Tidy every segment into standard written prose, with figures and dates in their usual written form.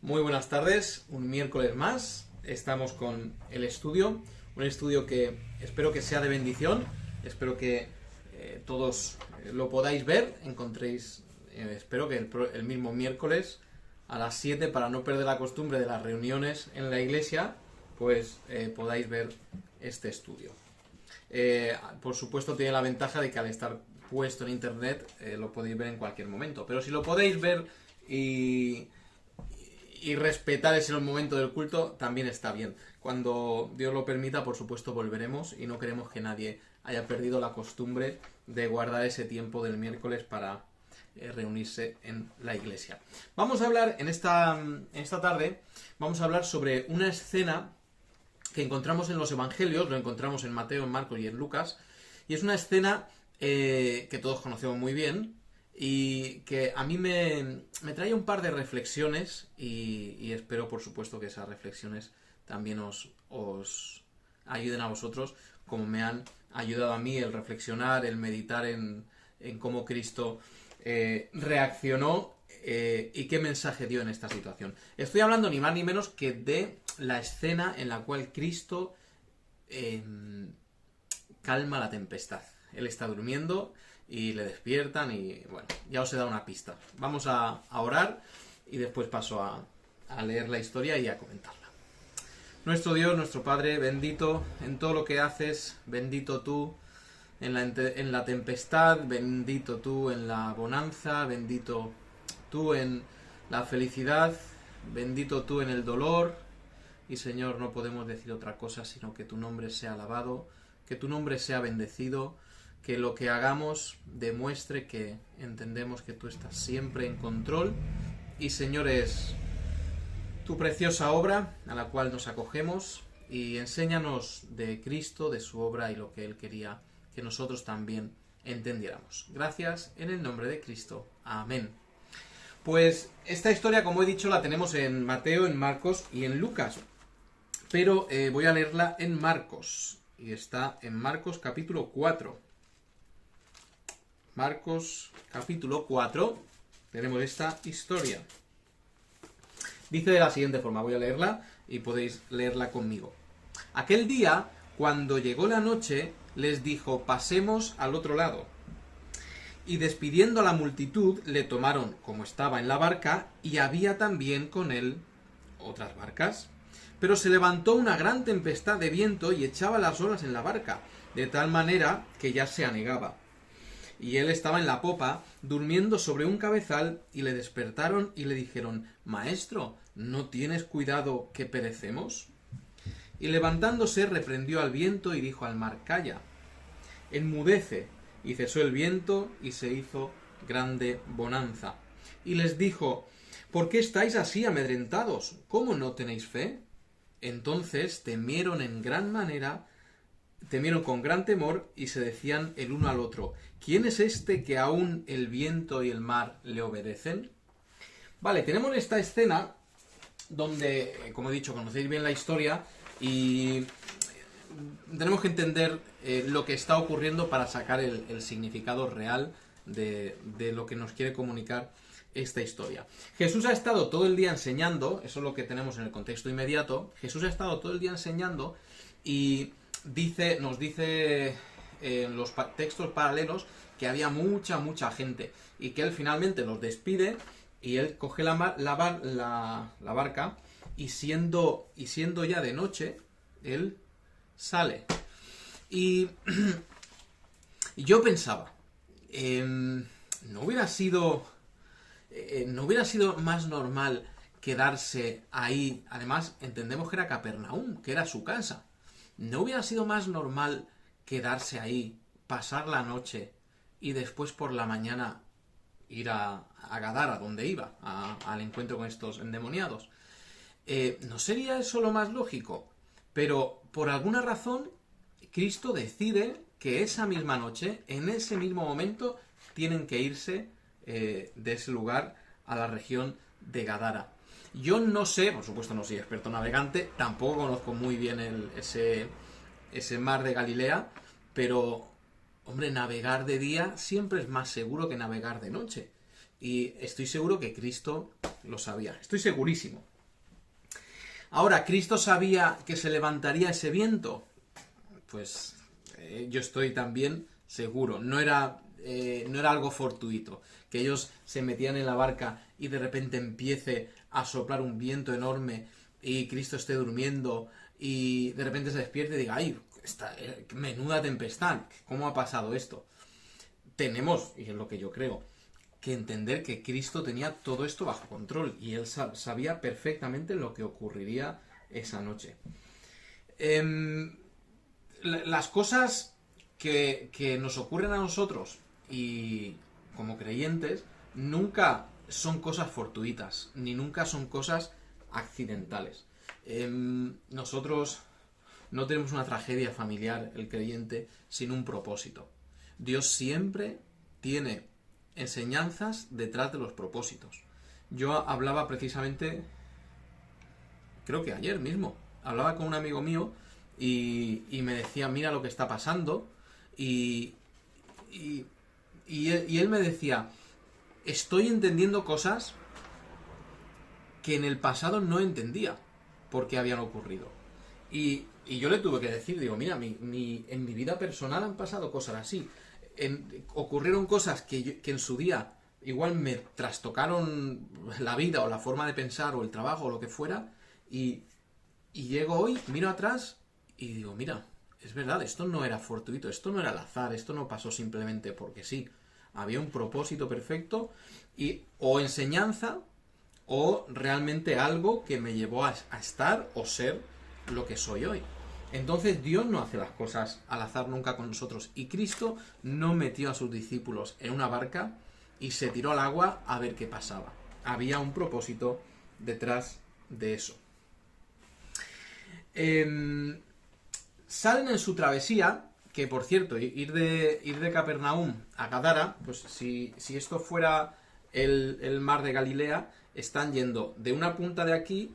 Muy buenas tardes, un miércoles más. Estamos con el estudio, un estudio que espero que sea de bendición. Espero que todos lo podáis ver, encontréis, espero que el mismo miércoles a las 7, para no perder la costumbre de las reuniones en la iglesia, pues podáis ver este estudio. Por supuesto tiene la ventaja de que al estar puesto en internet lo podéis ver en cualquier momento, pero si lo podéis ver y respetar ese momento del culto también está bien. Cuando Dios lo permita, por supuesto, volveremos y no queremos que nadie haya perdido la costumbre de guardar ese tiempo del miércoles para reunirse en la iglesia. Vamos a hablar en esta tarde, vamos a hablar sobre una escena que encontramos en los evangelios, lo encontramos en Mateo, en Marcos y en Lucas, y es una escena que todos conocemos muy bien, y que a mí me trae un par de reflexiones y espero, por supuesto, que esas reflexiones también os ayuden a vosotros, como me han ayudado a mí el reflexionar, el meditar en cómo Cristo reaccionó y qué mensaje dio en esta situación. Estoy hablando ni más ni menos que de la escena en la cual Cristo calma la tempestad. Él está durmiendo y le despiertan y bueno, ya os he dado una pista. Vamos a orar y después paso a leer la historia y a comentarla. Nuestro Dios, nuestro Padre, bendito en todo lo que haces, bendito tú en la tempestad, bendito tú en la bonanza, bendito tú en la felicidad, bendito tú en el dolor. Y Señor, no podemos decir otra cosa sino que tu nombre sea alabado, que tu nombre sea bendecido, que lo que hagamos demuestre que entendemos que tú estás siempre en control. Y Señor, es tu preciosa obra a la cual nos acogemos, y enséñanos de Cristo, de su obra y lo que Él quería que nosotros también entendiéramos. Gracias en el nombre de Cristo. Amén. Pues esta historia, como he dicho, la tenemos en Mateo, en Marcos y en Lucas, pero voy a leerla en Marcos, y está en Marcos capítulo 4. Marcos capítulo 4, tenemos esta historia. Dice de la siguiente forma, voy a leerla y podéis leerla conmigo. Aquel día, cuando llegó la noche, les dijo: pasemos al otro lado. Y despidiendo a la multitud, le tomaron como estaba en la barca, y había también con él otras barcas. Pero se levantó una gran tempestad de viento y echaba las olas en la barca, de tal manera que ya se anegaba. Y él estaba en la popa, durmiendo sobre un cabezal, y le despertaron y le dijeron: Maestro, ¿no tienes cuidado que perecemos? Y levantándose reprendió al viento y dijo al mar: Calla, enmudece. Y cesó el viento y se hizo grande bonanza. Y les dijo: ¿por qué estáis así amedrentados? ¿Cómo no tenéis fe? Entonces temieron con gran temor, y se decían el uno al otro: ¿quién es este que aún el viento y el mar le obedecen? Vale, tenemos esta escena donde, como he dicho, conocéis bien la historia y tenemos que entender lo que está ocurriendo para sacar el significado real de lo que nos quiere comunicar esta historia. Jesús ha estado todo el día enseñando, eso es lo que tenemos en el contexto inmediato. Jesús ha estado todo el día enseñando y nos dice en los textos paralelos que había mucha gente y que él finalmente los despide y él coge la barca y siendo ya de noche, él sale. Y yo pensaba, ¿no hubiera sido más normal quedarse ahí? Además, entendemos que era Capernaum, que era su casa. ¿No hubiera sido más normal quedarse ahí, pasar la noche y después por la mañana ir a Gadara, donde iba, al encuentro con estos endemoniados? ¿No sería eso lo más lógico? Pero por alguna razón, Cristo decide que esa misma noche, en ese mismo momento, tienen que irse de ese lugar a la región de Gadara. Yo no sé, por supuesto no soy experto navegante, tampoco conozco muy bien ese mar de Galilea, pero, hombre, navegar de día siempre es más seguro que navegar de noche. Y estoy seguro que Cristo lo sabía, estoy segurísimo. Ahora, ¿Cristo sabía que se levantaría ese viento? Pues yo estoy también seguro. No era algo fortuito. Que ellos se metían en la barca y de repente empiece a soplar un viento enorme y Cristo esté durmiendo y de repente se despierte y diga, ¡ay, menuda tempestad! ¿Cómo ha pasado esto? Tenemos, y es lo que yo creo, que entender que Cristo tenía todo esto bajo control y él sabía perfectamente lo que ocurriría esa noche. Las cosas que nos ocurren a nosotros y como creyentes nunca son cosas fortuitas, ni nunca son cosas accidentales. Nosotros no tenemos una tragedia familiar, el creyente, sin un propósito. Dios siempre tiene enseñanzas detrás de los propósitos. Yo hablaba precisamente, creo que ayer mismo, hablaba con un amigo mío y me decía, mira lo que está pasando, y él me decía, estoy entendiendo cosas que en el pasado no entendía por qué habían ocurrido. Y yo le tuve que decir, digo, mira, en mi vida personal han pasado cosas así. Ocurrieron cosas que en su día igual me trastocaron la vida o la forma de pensar o el trabajo o lo que fuera, y llego hoy, miro atrás y digo, mira, es verdad, esto no era fortuito, esto no era al azar, esto no pasó simplemente porque sí. Había un propósito perfecto o enseñanza o realmente algo que me llevó a estar o ser lo que soy hoy. Entonces Dios no hace las cosas al azar nunca con nosotros. Y Cristo no metió a sus discípulos en una barca y se tiró al agua a ver qué pasaba. Había un propósito detrás de eso. Salen en su travesía, que por cierto, ir de Capernaum a Gadara, pues si esto fuera el mar de Galilea, están yendo de una punta de aquí,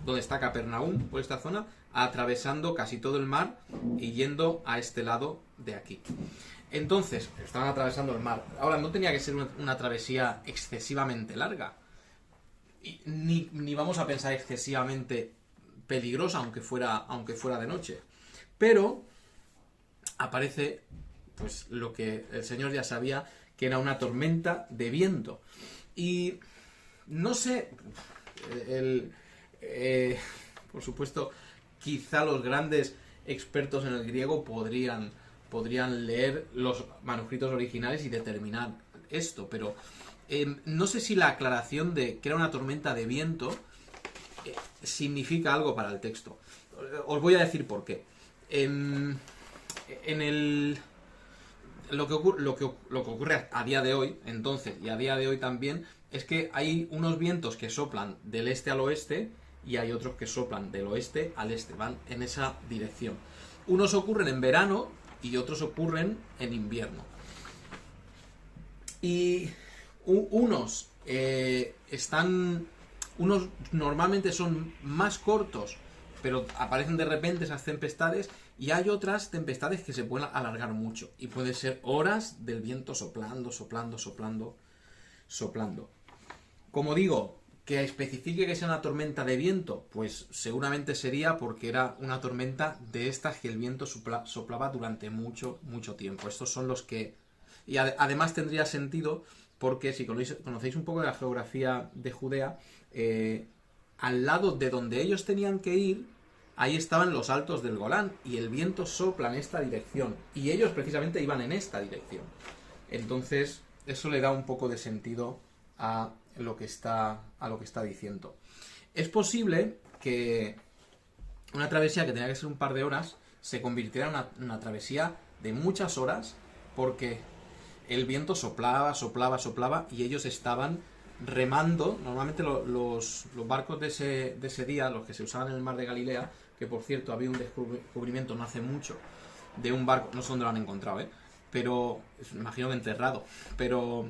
donde está Capernaum, por esta zona, atravesando casi todo el mar y yendo a este lado de aquí. Entonces, estaban atravesando el mar. Ahora, no tenía que ser una travesía excesivamente larga. Ni vamos a pensar excesivamente peligrosa, aunque fuera de noche. Pero aparece pues lo que el Señor ya sabía, que era una tormenta de viento. Y no sé, por supuesto, quizá los grandes expertos en el griego podrían leer los manuscritos originales y determinar esto, pero no sé si la aclaración de que era una tormenta de viento significa algo para el texto. Os voy a decir por qué. Lo que ocurre a día de hoy, entonces, y a día de hoy también, es que hay unos vientos que soplan del este al oeste y hay otros que soplan del oeste al este, van en esa dirección. Unos ocurren en verano y otros ocurren en invierno. Y unos normalmente son más cortos, pero aparecen de repente esas tempestades, y hay otras tempestades que se pueden alargar mucho y pueden ser horas del viento soplando. Como digo, que especifique que sea una tormenta de viento, pues seguramente sería porque era una tormenta de estas que el viento soplaba durante mucho tiempo. Estos son los que... Y además tendría sentido porque si conocéis un poco de la geografía de Judea, al lado de donde ellos tenían que ir, ahí estaban los altos del Golán, y el viento sopla en esta dirección, y ellos precisamente iban en esta dirección. Entonces, eso le da un poco de sentido a lo que está diciendo. Es posible que una travesía que tenía que ser un par de horas se convirtiera en una travesía de muchas horas, porque el viento soplaba y ellos estaban remando. Normalmente los barcos de ese día, los que se usaban en el mar de Galilea, que por cierto había un descubrimiento no hace mucho de un barco, no sé dónde lo han encontrado, pero imagino que enterrado, pero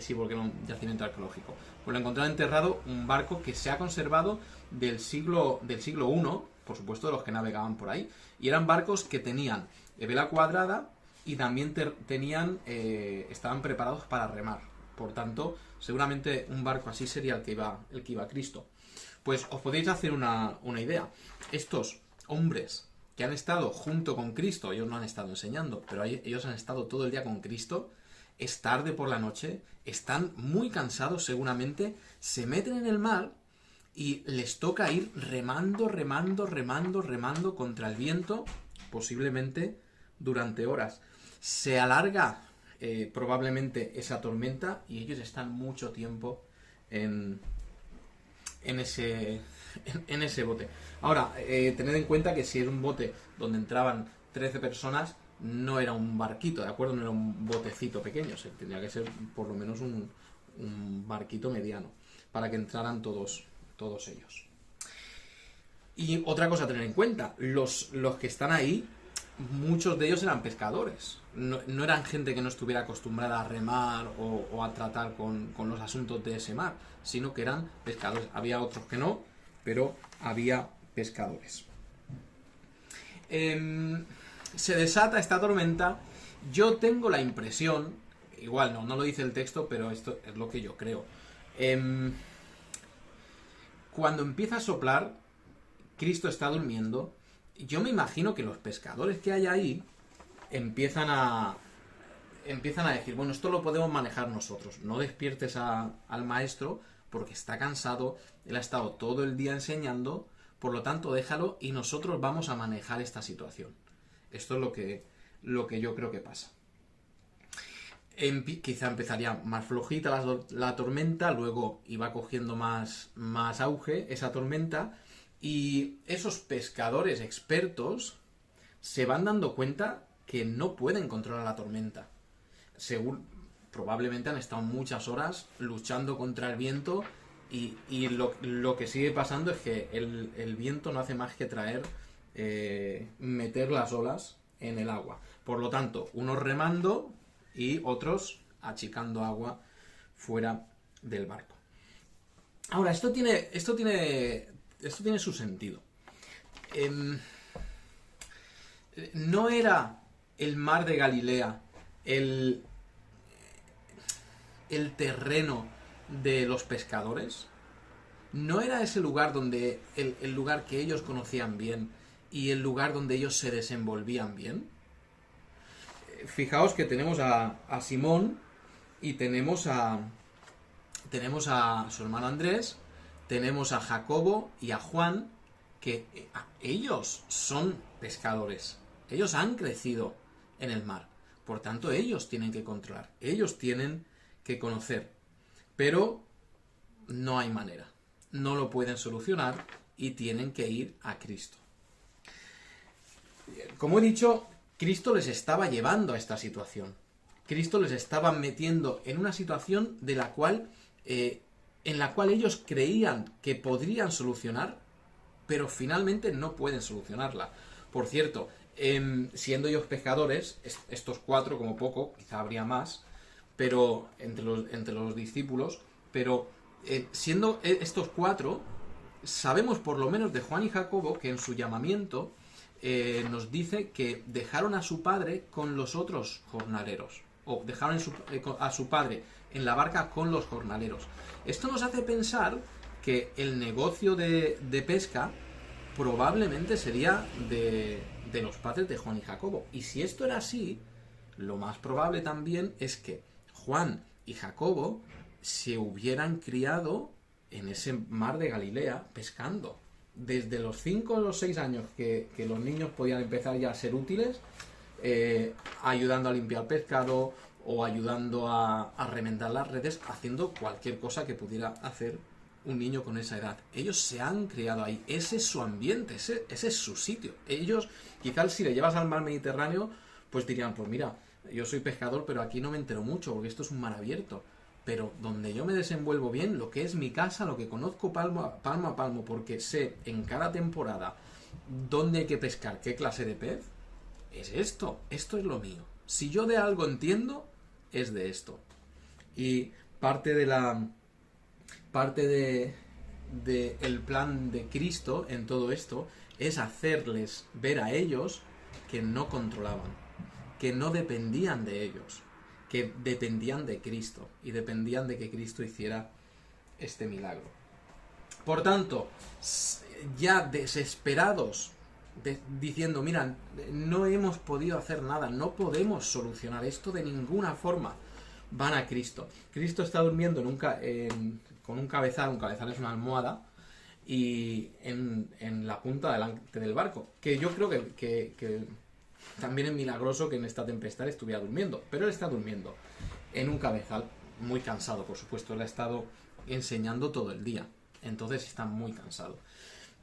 sí, porque era un yacimiento arqueológico. Pues lo encontraron enterrado, un barco que se ha conservado del siglo I, por supuesto, de los que navegaban por ahí, y eran barcos que tenían vela cuadrada y también estaban preparados para remar. Por tanto, seguramente un barco así sería el que iba Cristo. Pues os podéis hacer una idea. Estos hombres que han estado junto con Cristo, ellos no han estado enseñando, pero ellos han estado todo el día con Cristo, es tarde por la noche, están muy cansados seguramente, se meten en el mar y les toca ir remando, remando, remando, remando contra el viento, posiblemente durante horas. Se alarga probablemente esa tormenta y ellos están mucho tiempo en ese bote. Ahora, tened en cuenta que si era un bote donde entraban 13 personas, no era un barquito, ¿de acuerdo? No era un botecito pequeño, tendría que ser por lo menos un barquito mediano, para que entraran todos ellos. Y otra cosa a tener en cuenta, los que están ahí, muchos de ellos eran pescadores. No eran gente que no estuviera acostumbrada a remar o a tratar con los asuntos de ese mar, sino que eran pescadores. Había otros que no, pero había pescadores. Se desata esta tormenta. Yo tengo la impresión, igual no lo dice el texto, pero esto es lo que yo creo. Cuando empieza a soplar, Cristo está durmiendo. Yo me imagino que los pescadores que hay ahí empiezan a decir, bueno, esto lo podemos manejar nosotros. No despiertes al maestro porque está cansado, él ha estado todo el día enseñando, por lo tanto déjalo y nosotros vamos a manejar esta situación. Esto es lo que yo creo que pasa. Quizá empezaría más flojita la tormenta, luego iba cogiendo más auge esa tormenta, y esos pescadores expertos se van dando cuenta que no pueden controlar la tormenta. Probablemente han estado muchas horas luchando contra el viento y lo que sigue pasando es que el viento no hace más que meter las olas en el agua. Por lo tanto, unos remando y otros achicando agua fuera del barco. Ahora, esto tiene su sentido. No era el mar de Galilea el terreno de los pescadores. No era ese lugar donde el lugar que ellos conocían bien y el lugar donde ellos se desenvolvían bien. Fijaos que tenemos a Simón y tenemos a su hermano Andrés, tenemos a Jacobo y a Juan, que ellos son pescadores. Ellos han crecido en el mar. Por tanto, ellos tienen que controlar. Ellos tienen que conocer. Pero no hay manera. No lo pueden solucionar y tienen que ir a Cristo. Como he dicho, Cristo les estaba llevando a esta situación. Cristo les estaba metiendo en una situación en la cual ellos creían que podrían solucionar, pero finalmente no pueden solucionarla. Por cierto, siendo ellos pescadores, estos 4 como poco, quizá habría más, pero entre los discípulos, pero siendo estos 4, sabemos por lo menos de Juan y Jacobo que en su llamamiento nos dice que dejaron a su padre con los otros jornaleros, o dejaron a su padre en la barca con los jornaleros. Esto nos hace pensar que el negocio de pesca probablemente sería de los padres de Juan y Jacobo. Y si esto era así, lo más probable también es que Juan y Jacobo se hubieran criado en ese mar de Galilea pescando. Desde los 5 o los 6 años que los niños podían empezar ya a ser útiles, ayudando a limpiar pescado o ayudando a remendar las redes, haciendo cualquier cosa que pudiera hacer un niño con esa edad. Ellos se han criado ahí, ese es su ambiente, ese es su sitio. Ellos, quizás si le llevas al mar Mediterráneo, pues dirían, pues mira, yo soy pescador, pero aquí no me entero mucho, porque esto es un mar abierto. Pero donde yo me desenvuelvo bien, lo que es mi casa, lo que conozco palmo a palmo, porque sé en cada temporada dónde hay que pescar, qué clase de pez, es esto es lo mío. Si yo de algo entiendo, es de esto. Y parte de el plan de Cristo en todo esto es hacerles ver a ellos que no controlaban, que no dependían de ellos, que dependían de Cristo y dependían de que Cristo hiciera este milagro. Por tanto, ya desesperados, diciendo, mira, no hemos podido hacer nada, no podemos solucionar esto de ninguna forma, van a Cristo. Cristo está durmiendo con un cabezal es una almohada, y en la punta delante del barco, que yo creo que también es milagroso que en esta tempestad estuviera durmiendo, pero él está durmiendo en un cabezal, muy cansado, por supuesto, él ha estado enseñando todo el día, entonces está muy cansado.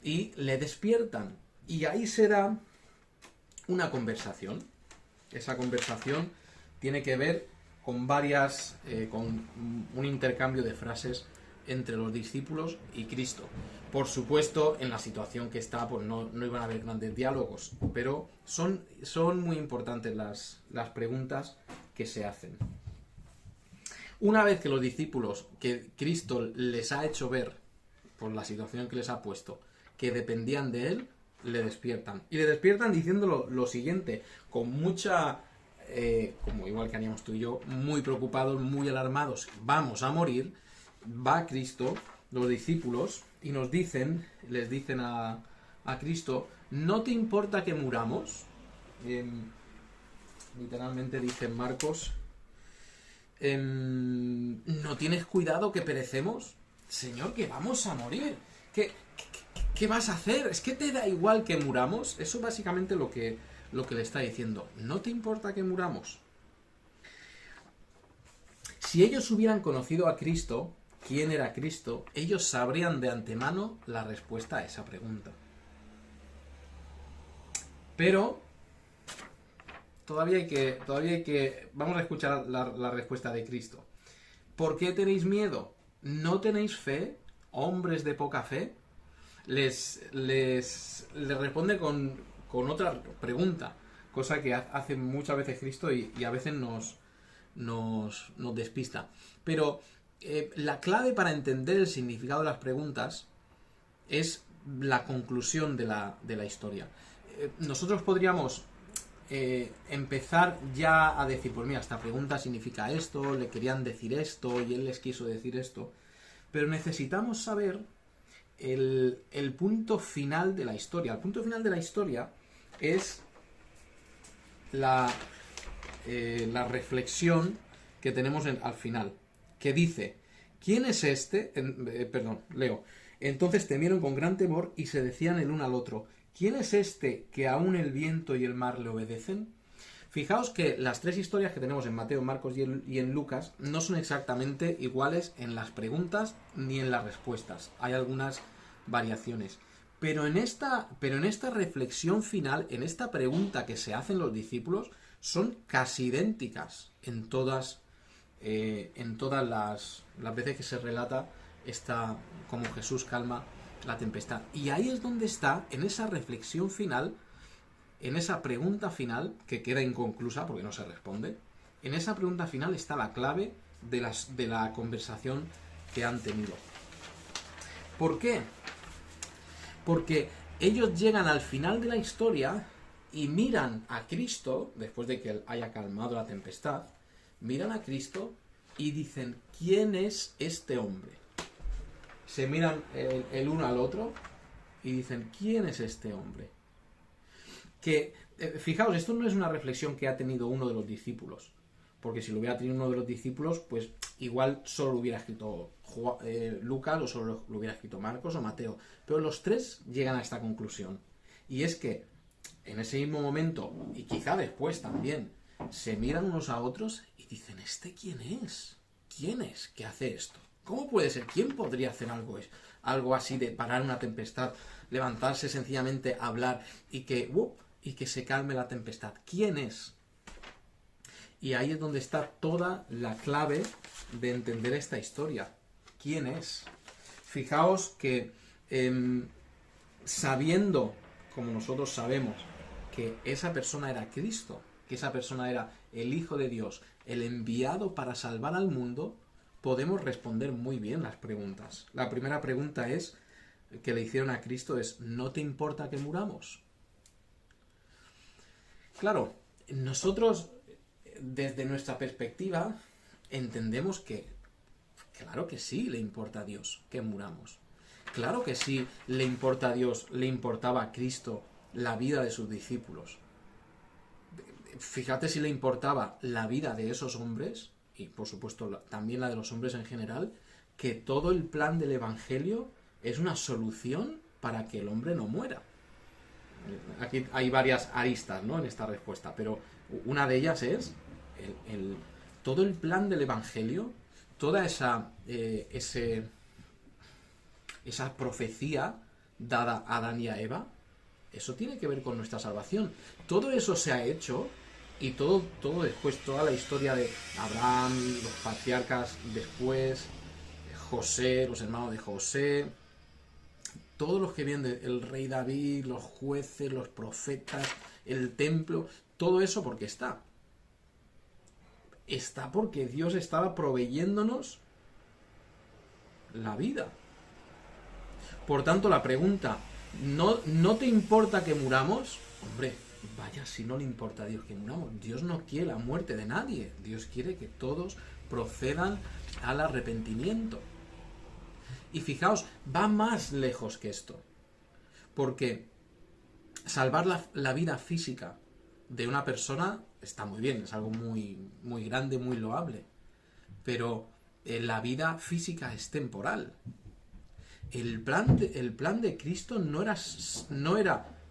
Y le despiertan, y ahí se da una conversación. Esa conversación tiene que ver con con un intercambio de frases entre los discípulos y Cristo. Por supuesto, en la situación que está, pues no iban a haber grandes diálogos, pero son muy importantes las preguntas que se hacen. Una vez que los discípulos, que Cristo les ha hecho ver, por la situación que les ha puesto, que dependían de él, le despiertan. Y le despiertan diciendo lo siguiente, con mucha, como igual que haríamos tú y yo, muy preocupados, muy alarmados, vamos a morir. Va Cristo, los discípulos, y les dicen a Cristo, ¿no te importa que muramos? Literalmente dice en Marcos, ¿no tienes cuidado que perecemos? Señor, que vamos a morir. ¿Qué vas a hacer? ¿Es que te da igual que muramos? Eso básicamente lo que le está diciendo. ¿No te importa que muramos? Si ellos hubieran conocido a Cristo, quién era Cristo, ellos sabrían de antemano la respuesta a esa pregunta. Pero todavía hay que vamos a escuchar la respuesta de Cristo. ¿Por qué tenéis miedo? ¿No tenéis fe, hombres de poca fe? Les responde con otra pregunta, cosa que hace muchas veces Cristo y a veces nos despista. Pero la clave para entender el significado de las preguntas es la conclusión de la historia. Nosotros podríamos empezar ya a decir, pues mira, esta pregunta significa esto, le querían decir esto y él les quiso decir esto, pero necesitamos saber el punto final de la historia. El punto final de la historia es la reflexión que tenemos al final, que dice, ¿quién es este? Leo. Entonces temieron con gran temor y se decían el uno al otro, ¿quién es este que aún el viento y el mar le obedecen? Fijaos que las tres historias que tenemos en Mateo, Marcos y en Lucas no son exactamente iguales en las preguntas ni en las respuestas. Hay algunas variaciones. Pero en esta reflexión final, en esta pregunta que se hacen los discípulos, son casi idénticas en todas las veces que se relata cómo Jesús calma la tempestad. Y ahí es donde está, en esa reflexión final, en esa pregunta final, que queda inconclusa porque no se responde, en esa pregunta final está la clave de la conversación que han tenido. ¿Por qué? Porque ellos llegan al final de la historia y miran a Cristo, después de que él haya calmado la tempestad, miran a Cristo y dicen, ¿quién es este hombre? Se miran el uno al otro y dicen, ¿quién es este hombre? Que, fijaos, esto no es una reflexión que ha tenido uno de los discípulos, porque si lo hubiera tenido uno de los discípulos, pues igual solo lo hubiera escrito Lucas, o solo lo hubiera escrito Marcos o Mateo, pero los tres llegan a esta conclusión, y es que en ese mismo momento, y quizá después también, se miran unos a otros y dicen, ¿este quién es? ¿Quién es que hace esto? ¿Cómo puede ser? ¿Quién podría hacer algo así de parar una tempestad, levantarse sencillamente, hablar y que se calme la tempestad? ¿Quién es? Y ahí es donde está toda la clave de entender esta historia. ¿Quién es? Fijaos que sabiendo, como nosotros sabemos, que esa persona era Cristo, que esa persona era el Hijo de Dios, el enviado para salvar al mundo, podemos responder muy bien las preguntas. La primera pregunta que le hicieron a Cristo es, ¿no te importa que muramos? Claro, nosotros desde nuestra perspectiva entendemos que claro que sí le importa a Dios que muramos. Claro que sí, le importa a Dios, le importaba a Cristo la vida de sus discípulos. Fíjate si le importaba la vida de esos hombres, y por supuesto también la de los hombres en general, que todo el plan del Evangelio es una solución para que el hombre no muera. Aquí hay varias aristas, ¿no?, en esta respuesta, pero una de ellas es todo el plan del Evangelio, toda esa profecía dada a Adán y a Eva, eso tiene que ver con nuestra salvación. Todo eso se ha hecho, y todo después, toda la historia de Abraham, los patriarcas después, José, los hermanos de José, todos los que vienen del rey David, los jueces, los profetas, el templo, todo eso porque está porque Dios estaba proveyéndonos la vida. Por tanto, la pregunta, ¿no te importa que muramos? Hombre, vaya, si no le importa a Dios que muramos. Dios no quiere la muerte de nadie. Dios quiere que todos procedan al arrepentimiento. Y fijaos, va más lejos que esto. Porque salvar la vida física de una persona está muy bien, es algo muy, muy grande, muy loable. Pero la vida física es temporal. El plan de Cristo no era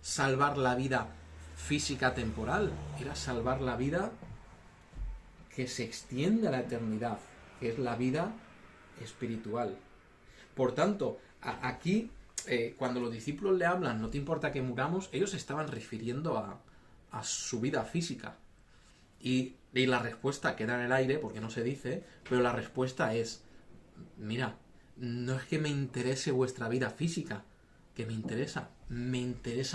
salvar la vida física temporal, era salvar la vida que se extiende a la eternidad, que es la vida espiritual. Por tanto, aquí, cuando los discípulos le hablan, no te importa que muramos, ellos se estaban refiriendo a su vida física. Y la respuesta queda en el aire, porque no se dice, pero la respuesta es, mira, no es que me interese vuestra vida física, que me interesa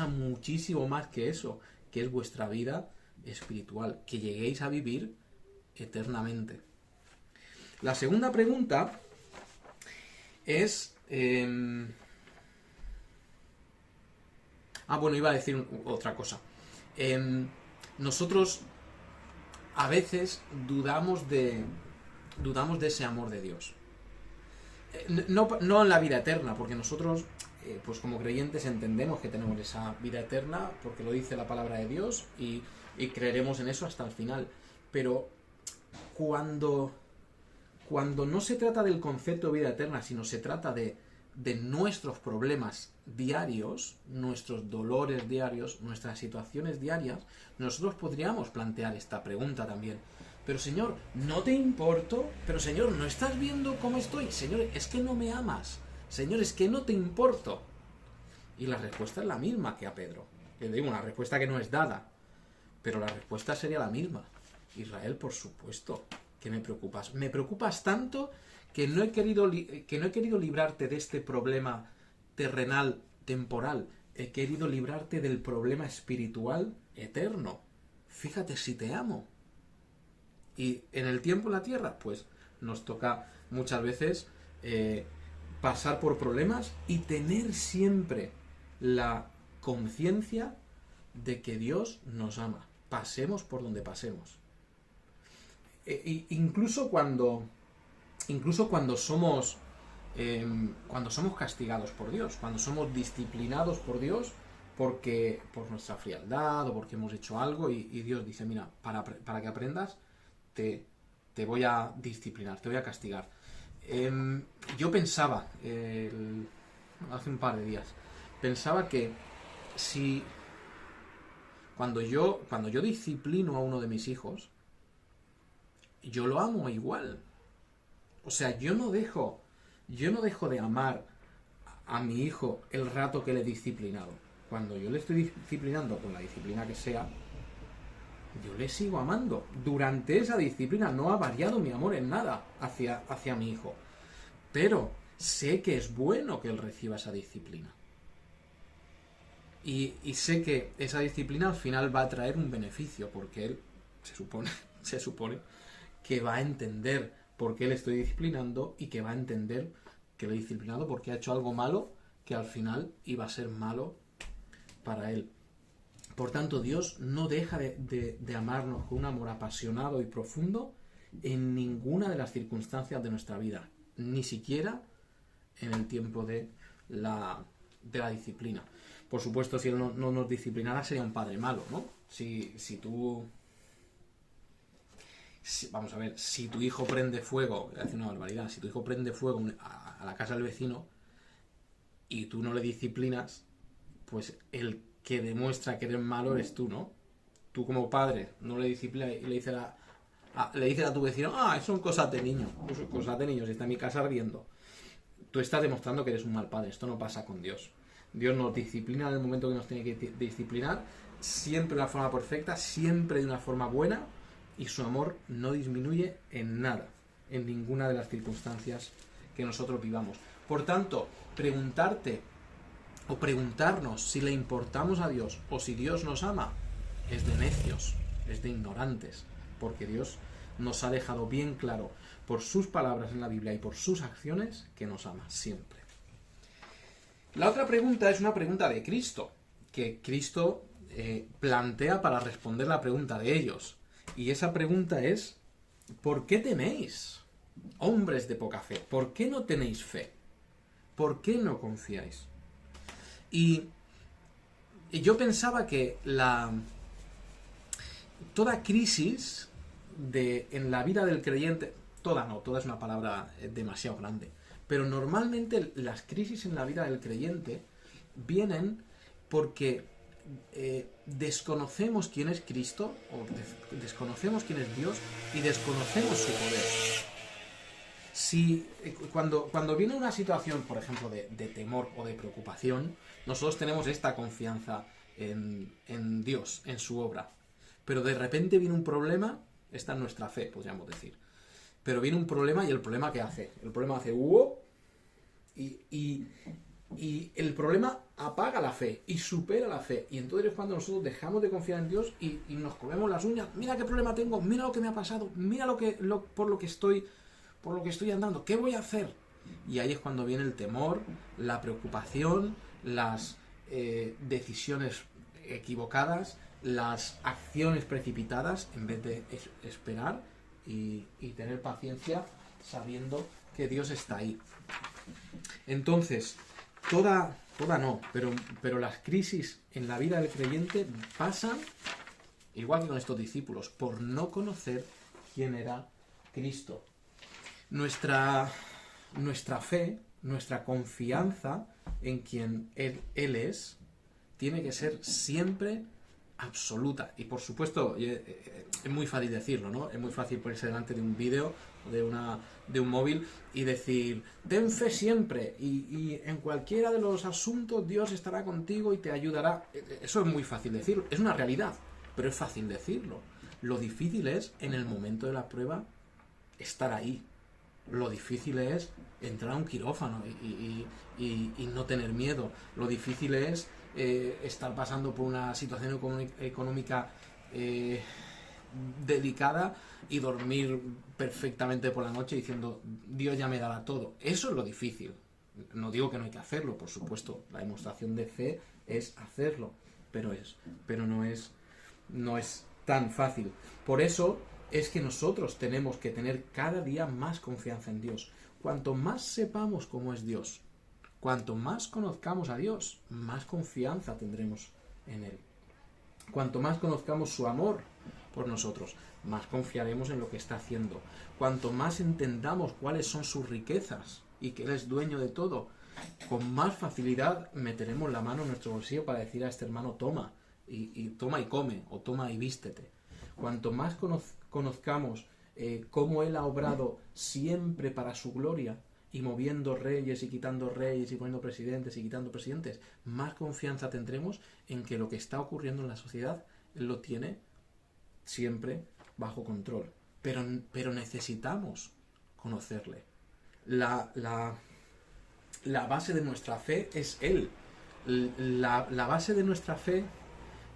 muchísimo más que eso, que es vuestra vida espiritual, que lleguéis a vivir eternamente. La segunda pregunta es... bueno, iba a decir otra cosa. Nosotros a veces dudamos de ese amor de Dios. No en la vida eterna, porque nosotros, pues como creyentes, entendemos que tenemos esa vida eterna, porque lo dice la palabra de Dios, y creeremos en eso hasta el final. Pero cuando no se trata del concepto de vida eterna, sino se trata de nuestros problemas diarios, nuestros dolores diarios, nuestras situaciones diarias, nosotros podríamos plantear esta pregunta también. Pero Señor, ¿no te importo? Pero Señor, ¿no estás viendo cómo estoy? Señor, es que no me amas. Señor, es que no te importo. Y la respuesta es la misma que a Pedro. Le digo, una respuesta que no es dada, pero la respuesta sería la misma. Israel, por supuesto que me preocupas. Me preocupas tanto que no he querido librarte de este problema terrenal, temporal. He querido librarte del problema espiritual eterno. Fíjate si te amo. Y en el tiempo en la tierra, pues nos toca muchas veces pasar por problemas y tener siempre la conciencia de que Dios nos ama. Pasemos por donde pasemos. Incluso cuando somos castigados por Dios, cuando somos disciplinados por Dios por nuestra frialdad o porque hemos hecho algo y Dios dice, mira, para que aprendas, te voy a disciplinar, te voy a castigar. Yo pensaba, hace un par de días, pensaba que si cuando yo disciplino a uno de mis hijos, yo lo amo igual. O sea, yo no dejo de amar a mi hijo el rato que le he disciplinado. Cuando yo le estoy disciplinando con la disciplina que sea, yo le sigo amando. Durante esa disciplina no ha variado mi amor en nada hacia mi hijo. Pero sé que es bueno que él reciba esa disciplina. Y sé que esa disciplina al final va a traer un beneficio, porque él se supone que va a entender por qué le estoy disciplinando y que va a entender que lo he disciplinado porque ha hecho algo malo que al final iba a ser malo para él. Por tanto, Dios no deja de amarnos con un amor apasionado y profundo en ninguna de las circunstancias de nuestra vida, ni siquiera en el tiempo de de la disciplina. Por supuesto, si Él no nos disciplinara, sería un padre malo, ¿no? Vamos a ver, si tu hijo prende fuego, voy a decir una barbaridad, si tu hijo prende fuego a la casa del vecino y tú no le disciplinas, pues el que demuestra que eres malo eres tú, ¿no? Tú como padre no le disciplinas y le dices a tu vecino, son cosas de niños, son cosas de niños, está en mi casa ardiendo. Tú estás demostrando que eres un mal padre. Esto no pasa con Dios. Dios nos disciplina en el momento que nos tiene que disciplinar, siempre de una forma perfecta, siempre de una forma buena, y su amor no disminuye en nada, en ninguna de las circunstancias que nosotros vivamos. Por tanto, preguntarte o preguntarnos si le importamos a Dios o si Dios nos ama es de necios, es de ignorantes, porque Dios nos ha dejado bien claro por sus palabras en la Biblia y por sus acciones que nos ama siempre. La otra pregunta es una pregunta de Cristo, que Cristo plantea para responder la pregunta de ellos. Y esa pregunta es, ¿por qué teméis, hombres de poca fe? ¿Por qué no tenéis fe? ¿Por qué no confiáis? Y yo pensaba que toda crisis en la vida del creyente, toda es una palabra demasiado grande, pero normalmente las crisis en la vida del creyente vienen porque desconocemos quién es Cristo, o desconocemos quién es Dios, y desconocemos su poder. Cuando viene una situación, por ejemplo, de temor o de preocupación, nosotros tenemos esta confianza en Dios, en su obra. Pero de repente viene un problema, esta es nuestra fe, podríamos decir. Pero viene un problema, y el problema ¿qué hace? El problema hace y el problema apaga la fe y supera la fe. Y entonces es cuando nosotros dejamos de confiar en Dios y nos comemos las uñas. Mira qué problema tengo, mira lo que me ha pasado, mira por lo que estoy andando, ¿qué voy a hacer? Y ahí es cuando viene el temor, la preocupación, las decisiones equivocadas, las acciones precipitadas, en vez de esperar y tener paciencia sabiendo que Dios está ahí. Entonces, toda no, pero las crisis en la vida del creyente pasan, igual que con estos discípulos, por no conocer quién era Cristo. Nuestra fe, nuestra confianza en quien Él es, tiene que ser siempre absoluta. Y por supuesto, es muy fácil decirlo, ¿no? Es muy fácil ponerse delante de un vídeo o de un móvil y decir, ten fe siempre y en cualquiera de los asuntos Dios estará contigo y te ayudará. Eso es muy fácil decirlo, es una realidad, pero es fácil decirlo. Lo difícil es, en el momento de la prueba, estar ahí. Lo difícil es entrar a un quirófano y no tener miedo. Lo difícil es estar pasando por una situación económica delicada y dormir perfectamente por la noche diciendo, Dios ya me dará todo. Eso es lo difícil. No digo que no hay que hacerlo, por supuesto. La demostración de fe es hacerlo, pero no es tan fácil. Por eso es que nosotros tenemos que tener cada día más confianza en Dios. Cuanto más sepamos cómo es Dios, cuanto más conozcamos a Dios, más confianza tendremos en Él. Cuanto más conozcamos su amor por nosotros, más confiaremos en lo que está haciendo. Cuanto más entendamos cuáles son sus riquezas y que Él es dueño de todo, con más facilidad meteremos la mano en nuestro bolsillo para decir a este hermano, toma y toma y come, o toma y vístete. Cuanto más conozcamos cómo Él ha obrado siempre para su gloria, y moviendo reyes y quitando reyes y poniendo presidentes y quitando presidentes, más confianza tendremos en que lo que está ocurriendo en la sociedad Él lo tiene siempre bajo control. Pero necesitamos conocerle. La base de nuestra fe es Él. La base de nuestra fe,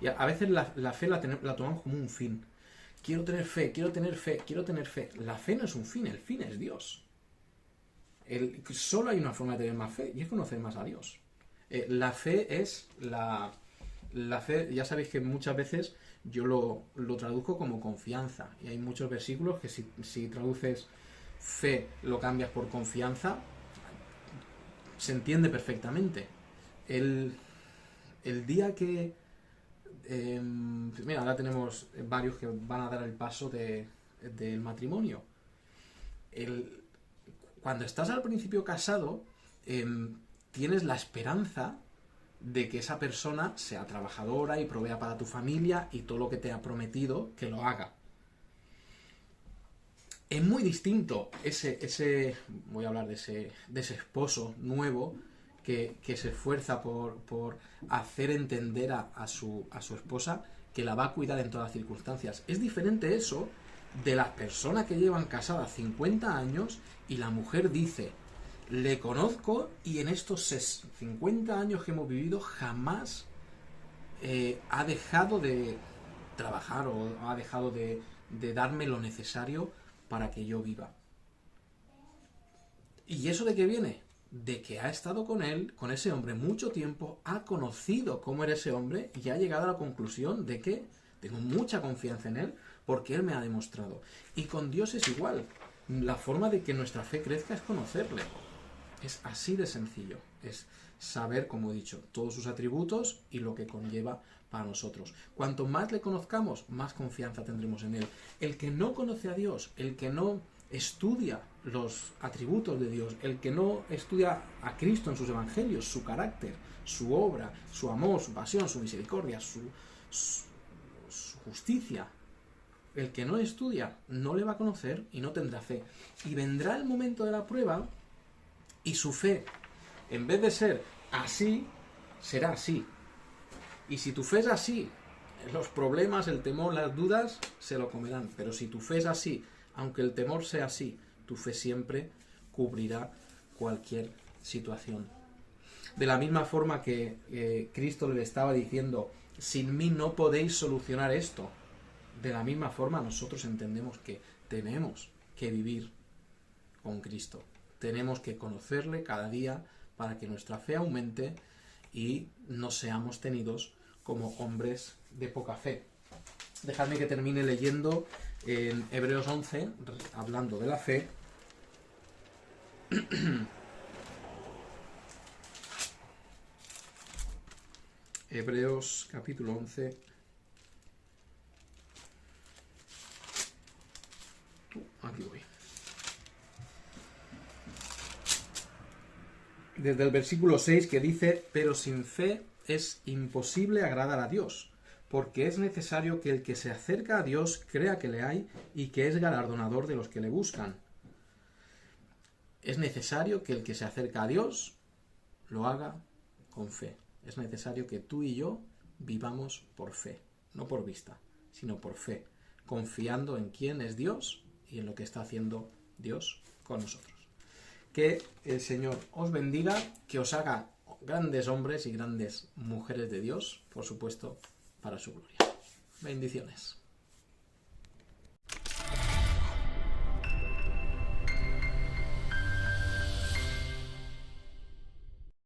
y a veces la fe la tomamos como un fin. Quiero tener fe, quiero tener fe, quiero tener fe. La fe no es un fin, el fin es Dios. Solo hay una forma de tener más fe, y es conocer más a Dios. La fe es la fe, ya sabéis que muchas veces yo lo traduzco como confianza, y hay muchos versículos que si traduces fe lo cambias por confianza, se entiende perfectamente. El día que... mira, ahora tenemos varios que van a dar el paso del matrimonio. Cuando estás al principio casado, tienes la esperanza de que esa persona sea trabajadora y provea para tu familia y todo lo que te ha prometido que lo haga. Es muy distinto voy a hablar de ese esposo nuevo que se esfuerza por hacer entender a su esposa que la va a cuidar en todas las circunstancias. Es diferente eso de las personas que llevan casadas 50 años y la mujer dice: le conozco y en estos 50 años que hemos vivido jamás ha dejado de trabajar o ha dejado de darme lo necesario para que yo viva. ¿Y eso de qué viene? De que ha estado con él, con ese hombre, mucho tiempo, ha conocido cómo era ese hombre y ha llegado a la conclusión de que tengo mucha confianza en él porque él me ha demostrado. Y con Dios es igual. La forma de que nuestra fe crezca es conocerle. Es así de sencillo. Es saber, como he dicho, todos sus atributos y lo que conlleva para nosotros. Cuanto más le conozcamos, más confianza tendremos en él. El que no conoce a Dios, el que no estudia los atributos de Dios, el que no estudia a Cristo en sus evangelios, su carácter, su obra, su amor, su pasión, su misericordia, su justicia, el que no estudia no le va a conocer y no tendrá fe. Y vendrá el momento de la prueba y su fe, en vez de ser así, será así. Y si tu fe es así, los problemas, el temor, las dudas se lo comerán. Pero si tu fe es así, aunque el temor sea así, tu fe siempre cubrirá cualquier situación. De la misma forma que Cristo le estaba diciendo: sin mí no podéis solucionar esto. De la misma forma nosotros entendemos que tenemos que vivir con Cristo. Tenemos que conocerle cada día para que nuestra fe aumente y no seamos tenidos como hombres de poca fe. Dejadme que termine leyendo en Hebreos 11, hablando de la fe. Hebreos capítulo 11. Aquí voy. Desde el versículo 6, que dice: pero sin fe es imposible agradar a Dios, porque es necesario que el que se acerca a Dios crea que le hay y que es galardonador de los que le buscan. Es necesario que el que se acerca a Dios lo haga con fe. Es necesario que tú y yo vivamos por fe, no por vista, sino por fe, confiando en quién es Dios y en lo que está haciendo Dios con nosotros. Que el Señor os bendiga, que os haga grandes hombres y grandes mujeres de Dios, por supuesto, para su gloria. Bendiciones.